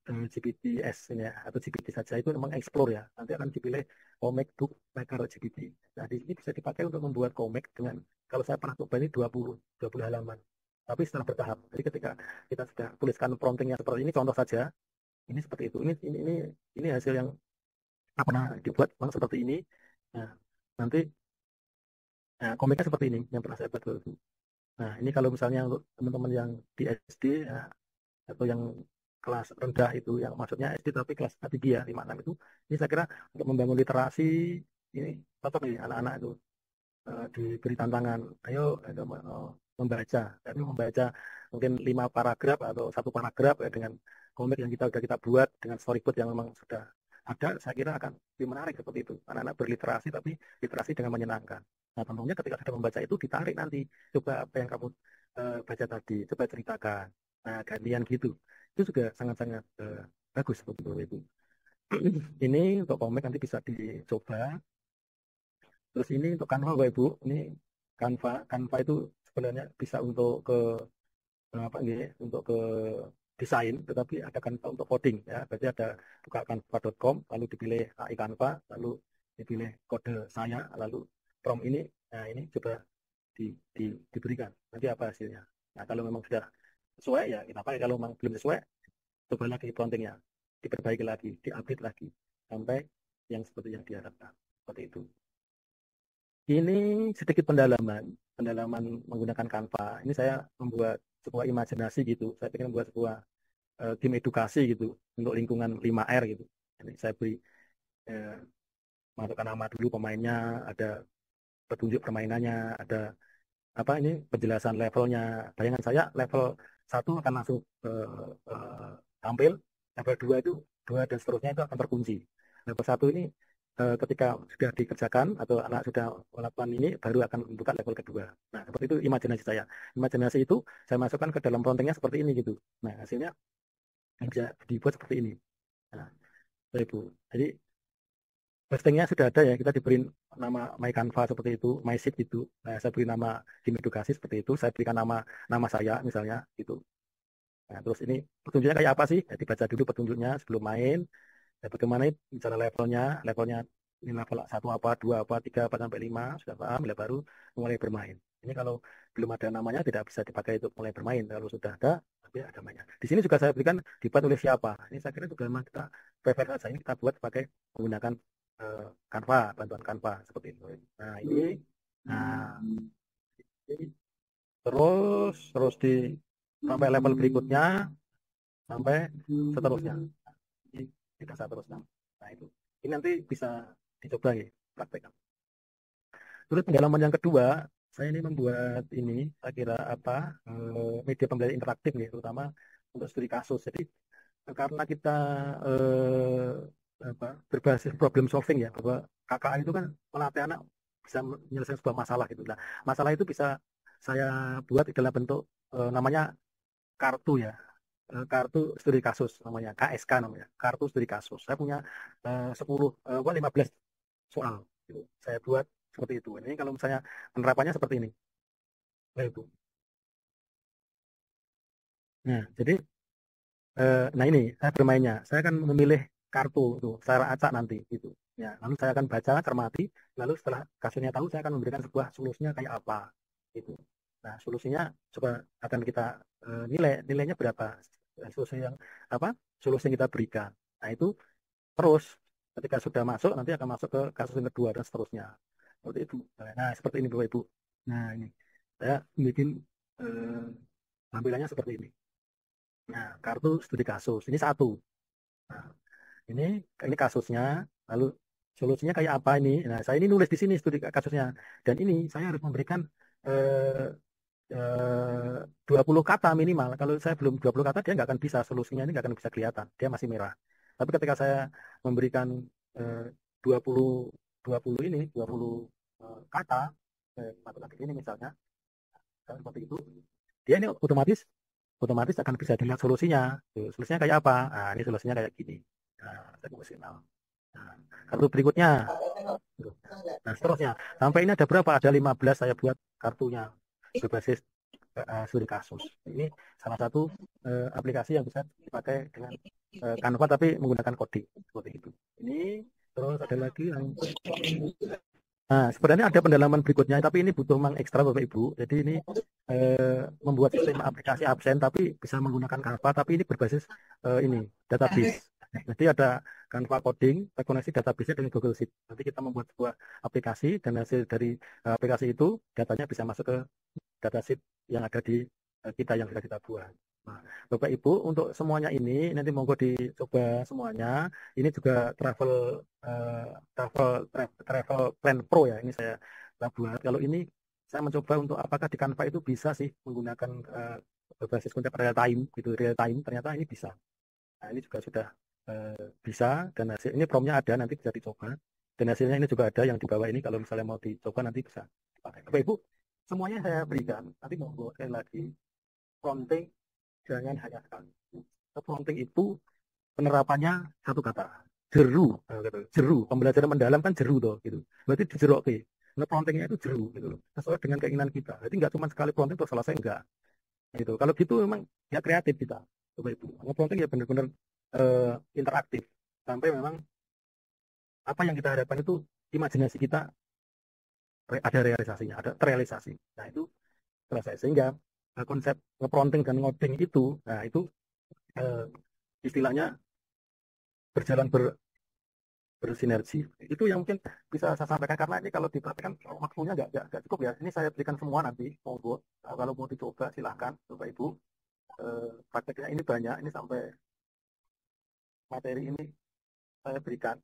GPT-S ini ya atau GPT saja itu memang explore ya nanti akan dipilih comic book maker GPT. Nah di sini bisa dipakai untuk membuat komik dengan kalau saya pernah coba ini 20 halaman tapi setelah bertahap. Jadi ketika kita sudah tuliskan promptingnya seperti ini contoh saja ini seperti itu ini hasil yang pernah dibuat memang seperti ini. Nah nanti komiknya seperti ini yang pernah saya buat dulu. Nah, ini kalau misalnya untuk teman-teman yang di SD ya, atau yang kelas rendah itu, yang maksudnya SD tapi kelas 3 ya, 5, 6 itu, ini saya kira untuk membangun literasi, ini cocok nih anak-anak itu diberi tantangan, ayo membaca, tapi membaca mungkin 5 paragraf atau 1 paragraf ya, dengan komik yang kita buat, dengan storyboard yang memang sudah ada, saya kira akan lebih menarik seperti itu. Anak-anak berliterasi tapi literasi dengan menyenangkan. Nah, tentunya ketika sudah membaca itu ditarik nanti. Coba apa yang kamu baca tadi, coba ceritakan. Nah, gantian gitu. Itu juga sangat-sangat bagus betul itu. Ini untuk komik nanti bisa dicoba. Terus ini untuk Canva Bapak Ibu. Ini Canva itu sebenarnya bisa untuk ke apa gitu, untuk ke desain, tetapi ada Canva untuk coding ya. Berarti ada buka canva.com, lalu dipilih AI Canva, lalu dipilih kode saya, lalu prompt ini, nah ini coba diberikan. Nanti apa hasilnya? Nah kalau memang sudah sesuai ya kita pakai. Kalau memang belum sesuai, coba lagi promptingnya, diperbaiki lagi, diupdate lagi sampai yang seperti yang diharapkan. Seperti itu. Ini sedikit pendalaman menggunakan Canva. Ini saya membuat sebuah imajinasi gitu. Saya ingin membuat sebuah game edukasi gitu untuk lingkungan 5R gitu. Jadi saya beri eh, masukkan nama dulu pemainnya, ada petunjuk permainannya, ada apa ini penjelasan levelnya. Bayangan saya level 1 akan langsung tampil, level 2 itu 2 dan seterusnya itu akan terkunci. Level 1 ini ketika sudah dikerjakan atau anak sudah melakukan ini baru akan membuka level kedua. Nah, seperti itu imajinasi saya. Imajinasi itu saya masukkan ke dalam promptingnya seperti ini gitu. Nah, hasilnya bisa dibuat seperti ini. Nah, Ibu. Jadi postingnya sudah ada ya, kita diberi nama My Canva seperti itu, My Sheet itu. Nah, saya beri nama tim edukasi seperti itu, saya berikan nama nama saya misalnya gitu. Nah, terus ini petunjuknya kayak apa sih? Ya, dibaca dulu petunjuknya sebelum main. Ya, bagaimana bicara levelnya ini level 1 apa, 2 apa, 3 apa sampai 5 sudah paham, ya baru mulai bermain. Ini kalau belum ada namanya tidak bisa dipakai untuk mulai bermain. Kalau sudah ada, tapi ada namanya. Di sini juga saya berikan dibuat oleh siapa. Ini saya kira juga memang kita prefer saja ini kita buat pakai menggunakan Canva, bantuan Canva seperti itu. Nah nah ini terus di sampai level berikutnya sampai seterusnya. Ini tidak seterusnya. Nah itu. Ini nanti bisa dicoba ya praktekkan. Terus pengalaman yang kedua, saya ini membuat ini, saya kira apa media pembelajaran interaktif nih, terutama untuk studi kasus. Jadi karena kita berbasis problem solving ya, bahwa KKN itu kan melatih anak bisa menyelesaikan sebuah masalah gitu. Nah, masalah itu bisa saya buat di dalam bentuk namanya kartu ya, kartu studi kasus namanya KSK namanya, kartu studi kasus. Saya punya 10, 15 soal gitu. Saya buat seperti itu. Ini kalau misalnya penerapannya seperti ini. Nah, itu. Nah, jadi nah ini saya bermainnya. Saya akan memilih kartu itu secara acak nanti gitu. Ya, lalu saya akan baca cermati, lalu setelah kasusnya tahu saya akan memberikan sebuah solusinya kayak apa gitu. Nah, solusinya coba akan kita nilainya berapa? solusi yang apa? Solusi yang kita berikan. Nah, itu terus ketika sudah masuk nanti akan masuk ke kasus yang kedua dan seterusnya. Seperti itu. Nah, seperti ini Bapak Ibu. Nah, ini saya bikin tampilannya seperti ini. Nah, kartu studi kasus. Ini satu. Nah, ini kasusnya. Lalu solusinya kayak apa ini? Nah, saya ini nulis di sini studi kasusnya. Dan ini saya harus memberikan eh, 20 kata minimal. Kalau saya belum 20 kata, dia nggak akan bisa. Solusinya ini nggak akan bisa kelihatan. Dia masih merah. Tapi ketika saya memberikan eh, 20, 20 ini, 20 kata, matematik ini misalnya, seperti itu, dia ini otomatis otomatis akan bisa dilihat solusinya. Tuh, solusinya kayak apa? Nah, ini solusinya kayak gini. Nah, saya fungsional. Nah, kartu berikutnya. Tuh. Nah, seterusnya. Sampai ini ada berapa? Ada 15 saya buat kartunya berbasis studi kasus. Ini salah satu aplikasi yang bisa dipakai dengan Canva tapi menggunakan coding seperti itu. Ini terus ada lagi yang nah, sebenarnya ada pendalaman berikutnya, tapi ini butuh memang ekstra Bapak Ibu. Jadi ini membuat sistem aplikasi absen, tapi bisa menggunakan Canva, tapi ini berbasis ini database. Jadi ada Canva coding, terkoneksi database dengan Google Sheet. Nanti kita membuat sebuah aplikasi dan hasil dari aplikasi itu datanya bisa masuk ke datasheet yang ada di kita yang sudah kita buat. Nah, Bapak Ibu, untuk semuanya ini nanti monggo dicoba semuanya. Ini juga eh, travel plan pro ya. Ini saya buat. Kalau ini saya mencoba untuk apakah di Canva itu bisa sih menggunakan berbasis konsep real time gitu, real time. Ternyata ini bisa. Nah, ini juga sudah bisa dan hasil ini promnya ada nanti bisa dicoba. Dan hasilnya ini juga ada yang di bawah ini kalau misalnya mau dicoba nanti bisa dipakai. Bapak Ibu, semuanya saya berikan. Nanti monggo sekali lagi prompting jangan hanya sekali. Prompting itu penerapannya satu kata jeru. Gitu. Jeru pembelajaran mendalam kan jeru toh gitu, berarti dijeru. Oke, nah promptingnya itu jeru gitu loh, sesuai dengan keinginan kita. Jadi nggak cuma sekali prompting terus selesai, enggak gitu. Kalau gitu memang ya kreatif kita coba itu prompting ya benar-benar interaktif sampai memang apa yang kita harapkan itu imajinasi kita ada realisasinya, ada terrealisasi. Nah itu selesai sehingga konsep nge-prompting dan ngoding itu, nah itu eh, istilahnya berjalan bersinergi. Itu yang mungkin bisa saya sampaikan karena ini kalau diperhatikan waktunya nggak cukup ya. Ini saya berikan semua nanti monggo. Kalau mau dicoba silahkan Bapak Ibu. Prakteknya ini banyak, ini sampai materi ini saya berikan.